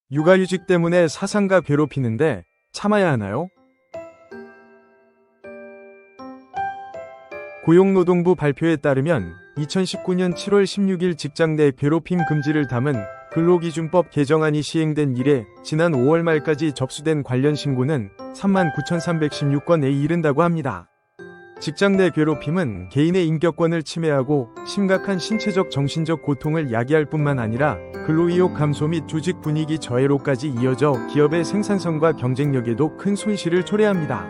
육아휴직 때문에 사상가 괴롭히는데 참아야 하나요? 고용노동부 발표에 따르면 2019년 7월 16일 직장 내 괴롭힘 금지를 담은 근로기준법 개정안이 시행된 이래 지난 5월 말까지 접수된 관련 신고는 39,316건에 이른다고 합니다. 직장 내 괴롭힘은 개인의 인격권을 침해하고 심각한 신체적 정신적 고통을 야기할 뿐만 아니라 근로의욕 감소 및 조직 분위기 저해로까지 이어져 기업의 생산성과 경쟁력에도 큰 손실을 초래합니다.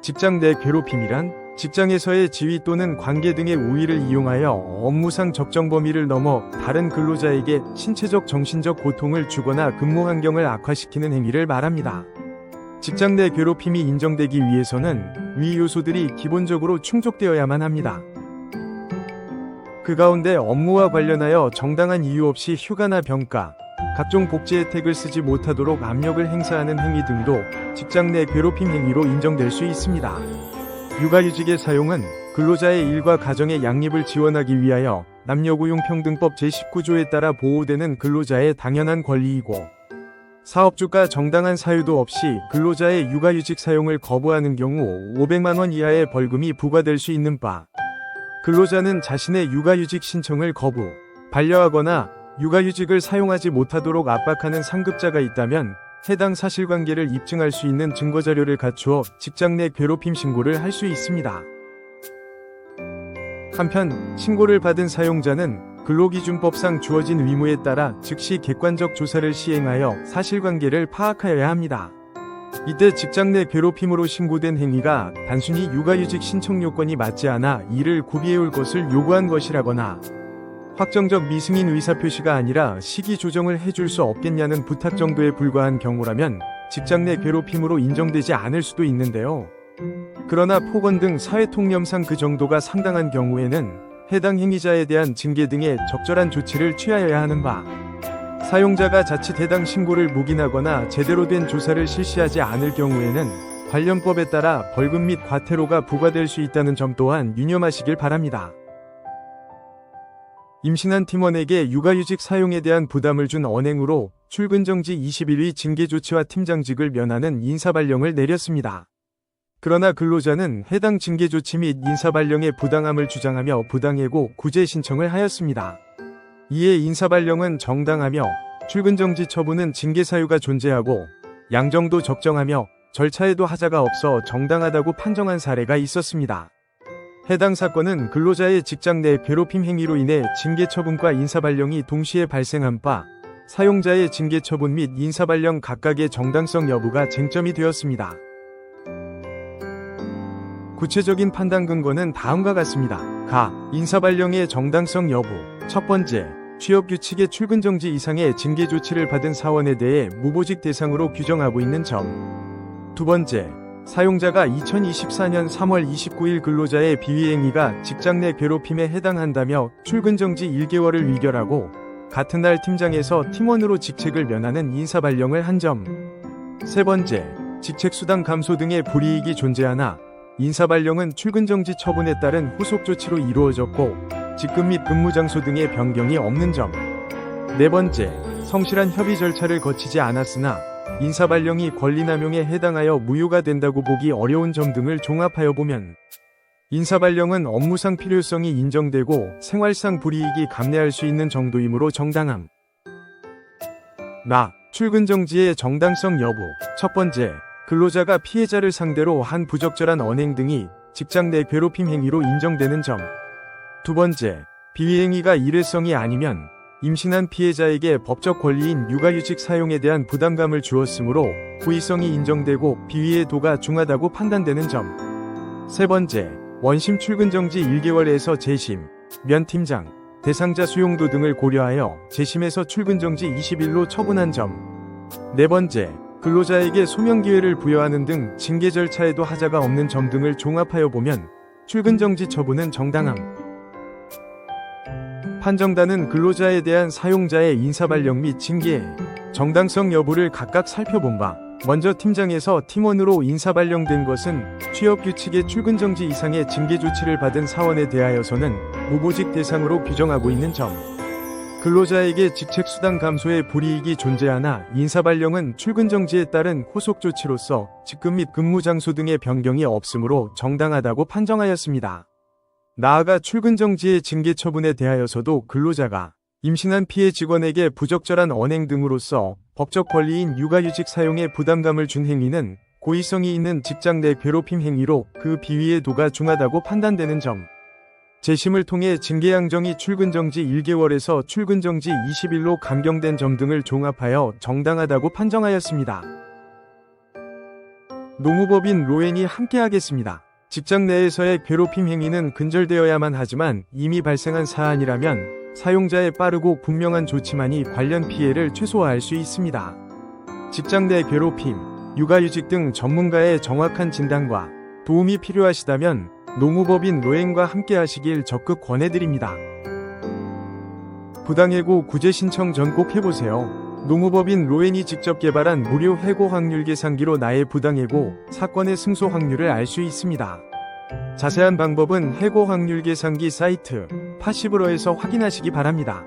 직장 내 괴롭힘이란 직장에서의 지위 또는 관계 등의 우위를 이용하여 업무상 적정 범위를 넘어 다른 근로자에게 신체적 정신적 고통을 주거나 근무 환경을 악화시키는 행위를 말합니다. 직장 내 괴롭힘이 인정되기 위해서는 위 요소들이 기본적으로 충족되어야만 합니다. 그 가운데 업무와 관련하여 정당한 이유 없이 휴가나 병가, 각종 복지 혜택을 쓰지 못하도록 압력을 행사하는 행위 등도 직장 내 괴롭힘 행위로 인정될 수 있습니다. 육아휴직의 사용은 근로자의 일과 가정의 양립을 지원하기 위하여 남녀고용평등법 제19조에 따라 보호되는 근로자의 당연한 권리이고, 사업주가 정당한 사유도 없이 근로자의 육아휴직 사용을 거부하는 경우 500만 원 이하의 벌금이 부과될 수 있는 바, 근로자는 자신의 육아휴직 신청을 거부, 반려하거나 육아휴직을 사용하지 못하도록 압박하는 상급자가 있다면 해당 사실관계를 입증할 수 있는 증거자료를 갖추어 직장 내 괴롭힘 신고를 할 수 있습니다. 한편 신고를 받은 사용자는 근로기준법상 주어진 의무에 따라 즉시 객관적 조사를 시행하여 사실관계를 파악하여야 합니다. 이때 직장 내 괴롭힘으로 신고된 행위가 단순히 육아휴직 신청 요건이 맞지 않아 이를 구비해올 것을 요구한 것이라거나 확정적 미승인 의사표시가 아니라 시기 조정을 해줄 수 없겠냐는 부탁 정도에 불과한 경우라면 직장 내 괴롭힘으로 인정되지 않을 수도 있는데요. 그러나 폭언 등 사회통념상 그 정도가 상당한 경우에는 해당 행위자에 대한 징계 등의 적절한 조치를 취하여야 하는 바, 사용자가 자칫 해당 신고를 묵인하거나 제대로 된 조사를 실시하지 않을 경우에는 관련 법에 따라 벌금 및 과태료가 부과될 수 있다는 점 또한 유념하시길 바랍니다. 임신한 팀원에게 육아휴직 사용에 대한 부담을 준 언행으로 출근정지 20일의 징계조치와 팀장직을 면하는 인사발령을 내렸습니다. 그러나 근로자는 해당 징계조치 및 인사발령의 부당함을 주장하며 부당해고 구제 신청을 하였습니다. 이에 인사발령은 정당하며 출근정지 처분은 징계사유가 존재하고 양정도 적정하며 절차에도 하자가 없어 정당하다고 판정한 사례가 있었습니다. 해당 사건은 근로자의 직장 내 괴롭힘 행위로 인해 징계처분과 인사발령이 동시에 발생한 바, 사용자의 징계처분 및 인사발령 각각의 정당성 여부가 쟁점이 되었습니다. 구체적인 판단 근거는 다음과 같습니다. 인사발령의 정당성 여부. 첫 번째, 취업규칙의 출근정지 이상의 징계조치를 받은 사원에 대해 무보직 대상으로 규정하고 있는 점. 두 번째, 사용자가 2024년 3월 29일 근로자의 비위행위가 직장 내 괴롭힘에 해당한다며 출근정지 1개월을 의결하고 같은 날 팀장에서 팀원으로 직책을 면하는 인사발령을 한 점. 세 번째, 직책수당 감소 등의 불이익이 존재하나 인사발령은 출근정지 처분에 따른 후속조치로 이루어졌고 직급 및 근무장소 등의 변경이 없는 점. 네 번째, 성실한 협의 절차를 거치지 않았으나 인사발령이 권리남용에 해당하여 무효가 된다고 보기 어려운 점 등을 종합하여 보면 인사발령은 업무상 필요성이 인정되고 생활상 불이익이 감내할 수 있는 정도이므로 정당함. 출근정지의 정당성 여부. 첫 번째, 근로자가 피해자를 상대로 한 부적절한 언행 등이 직장 내 괴롭힘 행위로 인정되는 점. 두 번째, 비위행위가 일회성이 아니면 임신한 피해자에게 법적 권리인 육아휴직 사용에 대한 부담감을 주었으므로 고의성이 인정되고 비위의 도가 중하다고 판단되는 점. 세 번째, 원심 출근정지 1개월에서 재심, 면 팀장, 대상자 수용도 등을 고려하여 재심에서 출근정지 20일로 처분한 점. 네 번째, 근로자에게 소명기회를 부여하는 등 징계 절차에도 하자가 없는 점 등을 종합하여 보면 출근정지 처분은 정당함. 판정단은 근로자에 대한 사용자의 인사발령 및 징계의 정당성 여부를 각각 살펴본 바, 먼저 팀장에서 팀원으로 인사발령된 것은 취업규칙의 출근정지 이상의 징계조치를 받은 사원에 대하여서는 무보직 대상으로 규정하고 있는 점. 근로자에게 직책수당 감소의 불이익이 존재하나 인사발령은 출근 정지에 따른 후속 조치로서 직급 및 근무 장소 등의 변경이 없으므로 정당하다고 판정하였습니다. 나아가 출근 정지의 징계 처분에 대하여서도 근로자가 임신한 피해 직원에게 부적절한 언행 등으로써 법적 권리인 육아휴직 사용에 부담감을 준 행위는 고의성이 있는 직장 내 괴롭힘 행위로 그 비위의 도가 중하다고 판단되는 점, 재심을 통해 징계양정이 출근정지 1개월에서 출근정지 20일로 감경된 점 등을 종합하여 정당하다고 판정하였습니다. 노무법인 로엔이 함께하겠습니다. 직장 내에서의 괴롭힘 행위는 근절되어야만 하지만 이미 발생한 사안이라면 사용자의 빠르고 분명한 조치만이 관련 피해를 최소화할 수 있습니다. 직장 내 괴롭힘, 육아휴직 등 전문가의 정확한 진단과 도움이 필요하시다면 노무법인 로엔과 함께 하시길 적극 권해드립니다. 부당해고 구제 신청 전 꼭 해보세요. 노무법인 로엔이 직접 개발한 무료 해고 확률 계산기로 나의 부당해고 사건의 승소 확률을 알 수 있습니다. 자세한 방법은 해고 확률 계산기 사이트 파시브러에서 확인하시기 바랍니다.